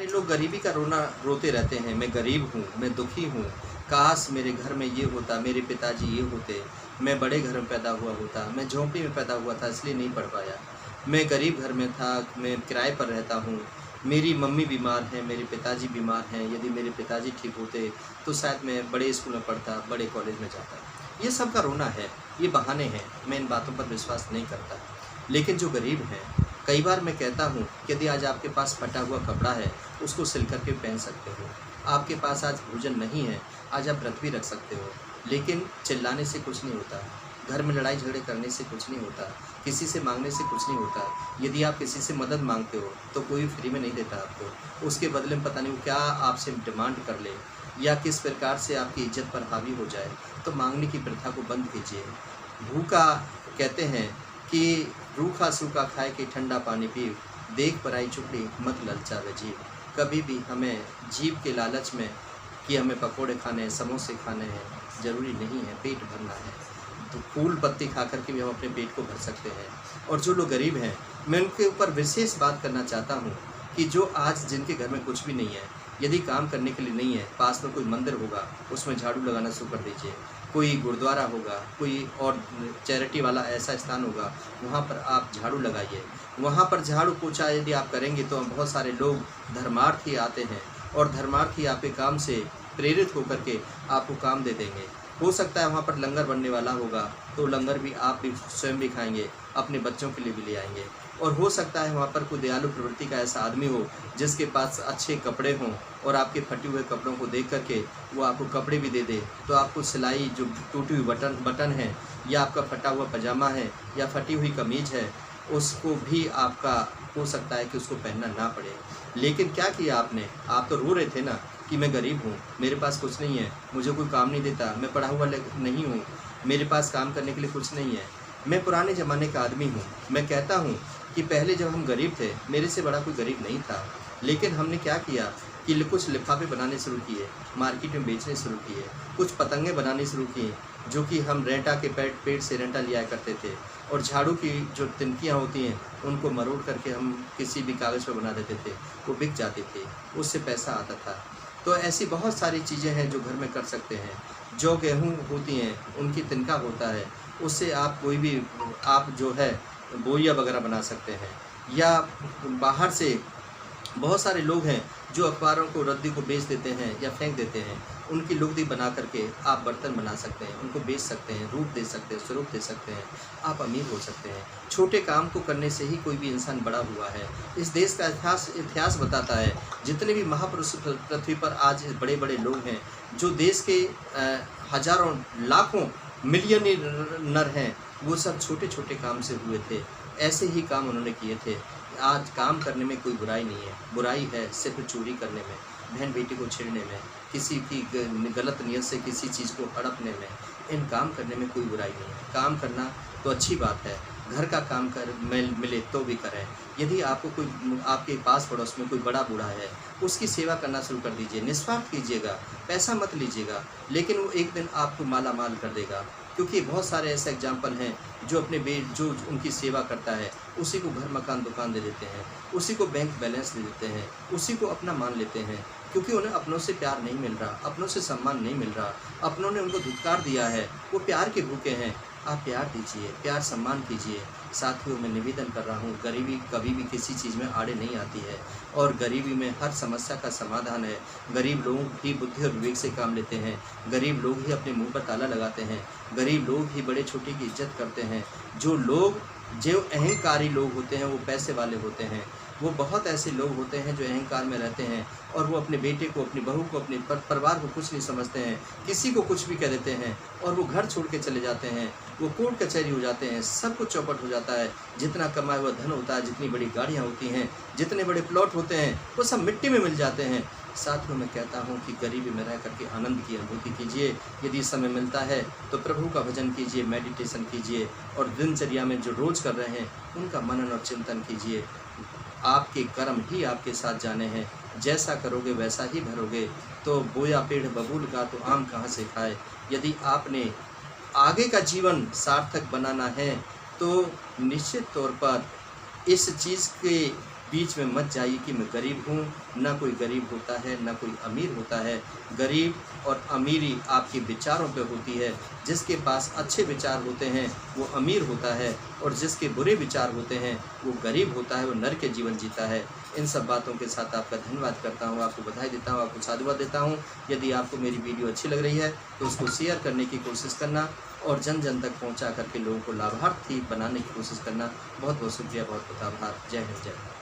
लोग गरीबी का रोना रोते रहते हैं, मैं गरीब हूँ, मैं दुखी हूँ, काश मेरे घर में ये होता, मेरे पिताजी ये होते, मैं बड़े घर में पैदा हुआ होता, मैं झोंपड़ी में पैदा हुआ था इसलिए नहीं पढ़ पाया, मैं गरीब घर में था, मैं किराए पर रहता हूँ, मेरी मम्मी बीमार हैं, मेरे पिताजी बीमार हैं, यदि मेरे पिताजी ठीक होते तो शायद मैं बड़े स्कूल में पढ़ता, बड़े कॉलेज में जाता। ये सब का रोना है, ये बहाने हैं, मैं इन बातों पर विश्वास नहीं करता। लेकिन जो गरीब हैं, कई बार मैं कहता हूँ कि यदि आज आपके पास फटा हुआ कपड़ा है, उसको सिल करके पहन सकते हो। आपके पास आज भोजन नहीं है, आज आप व्रत भी रख सकते हो, लेकिन चिल्लाने से कुछ नहीं होता, घर में लड़ाई झगड़े करने से कुछ नहीं होता, किसी से मांगने से कुछ नहीं होता। यदि आप किसी से मदद मांगते हो तो कोई फ्री में नहीं देता आपको, उसके बदले में पता नहीं वो क्या आपसे डिमांड कर ले या किस प्रकार से आपकी इज्जत पर हावी हो जाए। तो मांगने की प्रथा को बंद कीजिए। भूखा कहते हैं कि रूखा सूखा खाए कि ठंडा पानी पी, देख पराई चुपड़ी मत ललचावे जीव। कभी भी हमें जीव के लालच में कि हमें पकोड़े खाने हैं, समोसे खाने हैं, ज़रूरी नहीं है, पेट भरना है। तो फूल पत्ती खा कर के भी हम अपने पेट को भर सकते हैं। और जो लोग गरीब हैं, मैं उनके ऊपर विशेष बात करना चाहता हूँ कि जो आज जिनके घर में कुछ भी नहीं है, यदि काम करने के लिए नहीं है, पास में कोई मंदिर होगा उसमें झाड़ू लगाना शुरू कर दीजिए, कोई गुरुद्वारा होगा, कोई और चैरिटी वाला ऐसा स्थान होगा, वहाँ पर आप झाड़ू लगाइए। वहाँ पर झाड़ू पोछा यदि आप करेंगे तो बहुत सारे लोग धर्मार्थी आते हैं और धर्मार्थी आपके काम से प्रेरित होकर के आपको काम दे देंगे। हो सकता है वहाँ पर लंगर बनने वाला होगा तो लंगर भी आप भी स्वयं भी खाएंगे, अपने बच्चों के लिए भी ले आएंगे। और हो सकता है वहाँ पर कोई दयालु प्रवृत्ति का ऐसा आदमी हो जिसके पास अच्छे कपड़े हों और आपके फटे हुए कपड़ों को देख करके वो आपको कपड़े भी दे दे, तो आपको सिलाई जो टूटी हुई बटन है या आपका फटा हुआ पजामा है या फटी हुई कमीज है, उसको भी आपका हो सकता है कि उसको पहनना ना पड़े। लेकिन क्या किया आपने? आप तो रो रहे थे ना कि मैं गरीब हूँ, मेरे पास कुछ नहीं है, मुझे कोई काम नहीं देता, मैं पढ़ा हुआ नहीं हूँ, मेरे पास काम करने के लिए कुछ नहीं है। मैं पुराने ज़माने का आदमी हूँ। मैं कहता हूँ कि पहले जब हम गरीब थे, मेरे से बड़ा कोई गरीब नहीं था, लेकिन हमने क्या किया कि कुछ लिफाफे बनाने शुरू किए, मार्केट में बेचने शुरू किए, कुछ पतंगे बनाने शुरू किए जो कि हम रेंटा के पेड़ से रेंटा लिया करते थे, और झाड़ू की जो तिनकियाँ होती हैं उनको मरोड़ करके हम किसी भी कागज़ पर बना देते थे, वो बिक जाती थी, उससे पैसा आता था। तो ऐसी बहुत सारी चीज़ें हैं जो घर में कर सकते हैं। जो गेहूँ होती हैं उनकी तिनका होता है, उससे आप कोई भी आप जो है बोरिया वगैरह बना सकते हैं। या बाहर से बहुत सारे लोग हैं जो अखबारों को रद्दी को बेच देते हैं या फेंक देते हैं, उनकी लुगदी बना करके आप बर्तन बना सकते हैं, उनको बेच सकते हैं, रूप दे सकते हैं, स्वरूप दे सकते हैं, आप अमीर हो सकते हैं। छोटे काम को करने से ही कोई भी इंसान बड़ा हुआ है। इस देश का इतिहास बताता है, जितने भी महापुरुष पृथ्वी पर आज बड़े बड़े लोग हैं, जो देश के हजारों लाखों मिलियनर हैं, वो सब छोटे छोटे काम से हुए थे। ऐसे ही काम उन्होंने किए थे। आज काम करने में कोई बुराई नहीं है, बुराई है सिर्फ चोरी करने में, बहन बेटी को छेड़ने में, किसी की गलत नियत से किसी चीज़ को हड़पने में। इन काम करने में कोई बुराई नहीं है। काम करना तो अच्छी बात है, घर का काम कर मिले तो भी करें। यदि आपको कोई आपके पास पड़ोस में कोई बड़ा बूढ़ा है, उसकी सेवा करना शुरू कर दीजिए, निस्वार्थ कीजिएगा, पैसा मत लीजिएगा, लेकिन वो एक दिन आपको माला माल कर देगा। क्योंकि बहुत सारे ऐसे एग्जाम्पल हैं जो जो उनकी सेवा करता है उसी को घर मकान दुकान दे देते हैं, उसी को बैंक बैलेंस दे देते हैं, उसी को अपना मान लेते हैं, क्योंकि उन्हें अपनों से प्यार नहीं मिल रहा, अपनों से सम्मान नहीं मिल रहा, अपनों ने उनको धुतकार दिया है, वो प्यार के भूखे हैं। आप प्यार दीजिए, प्यार सम्मान कीजिए। साथियों, मैं निवेदन कर रहा हूँ, गरीबी कभी भी किसी चीज़ में आड़े नहीं आती है और गरीबी में हर समस्या का समाधान है। गरीब लोग ही बुद्धि और विवेक से काम लेते हैं, गरीब लोग ही अपने मुंह पर ताला लगाते हैं, गरीब लोग ही बड़े छोटे की इज्जत करते हैं। जो अहंकारी लोग होते हैं वो पैसे वाले होते हैं। वो बहुत ऐसे लोग होते हैं जो अहंकार में रहते हैं और वो अपने बेटे को, अपनी बहू को, अपने परिवार को कुछ नहीं समझते हैं, किसी को कुछ भी कह देते हैं और वो घर छोड़ के चले जाते हैं, वो कोर्ट कचहरी हो जाते हैं, सब कुछ चौपट हो जाता है। जितना कमाया हुआ धन होता है, जितनी बड़ी गाड़ियाँ होती हैं, जितने बड़े प्लॉट होते हैं, वो सब मिट्टी में मिल जाते हैं। साथ में मैं कहता हूँ कि गरीबी में रह करके आनंद की अनुभूति कीजिए। यदि समय मिलता है तो प्रभु का भजन कीजिए, मेडिटेशन कीजिए और दिनचर्या में जो रोज़ कर रहे हैं उनका मनन और चिंतन कीजिए। आपके कर्म ही आपके साथ जाने हैं, जैसा करोगे वैसा ही भरोगे। तो बोया पेड़ बबूल का तो आम कहाँ से खाए। यदि आपने आगे का जीवन सार्थक बनाना है तो निश्चित तौर पर इस चीज़ के बीच में मत जाइए कि मैं गरीब हूँ। ना कोई गरीब होता है, ना कोई अमीर होता है। गरीब और अमीरी आपके विचारों पे होती है। जिसके पास अच्छे विचार होते हैं वो अमीर होता है, और जिसके बुरे विचार होते हैं वो गरीब होता है, वो नर के जीवन जीता है। इन सब बातों के साथ आपका धन्यवाद करता हूँ, आपको बधाई देता हूँ, आपको साधुवाद देता हूँ। यदि आपको मेरी वीडियो अच्छी लग रही है तो उसको शेयर करने की कोशिश करना और जन जन तक पहुँचा करके लोगों को लाभार्थी बनाने की कोशिश करना। बहुत बहुत शुक्रिया, बहुत बहुत आभार। जय हिंद, जय भारत।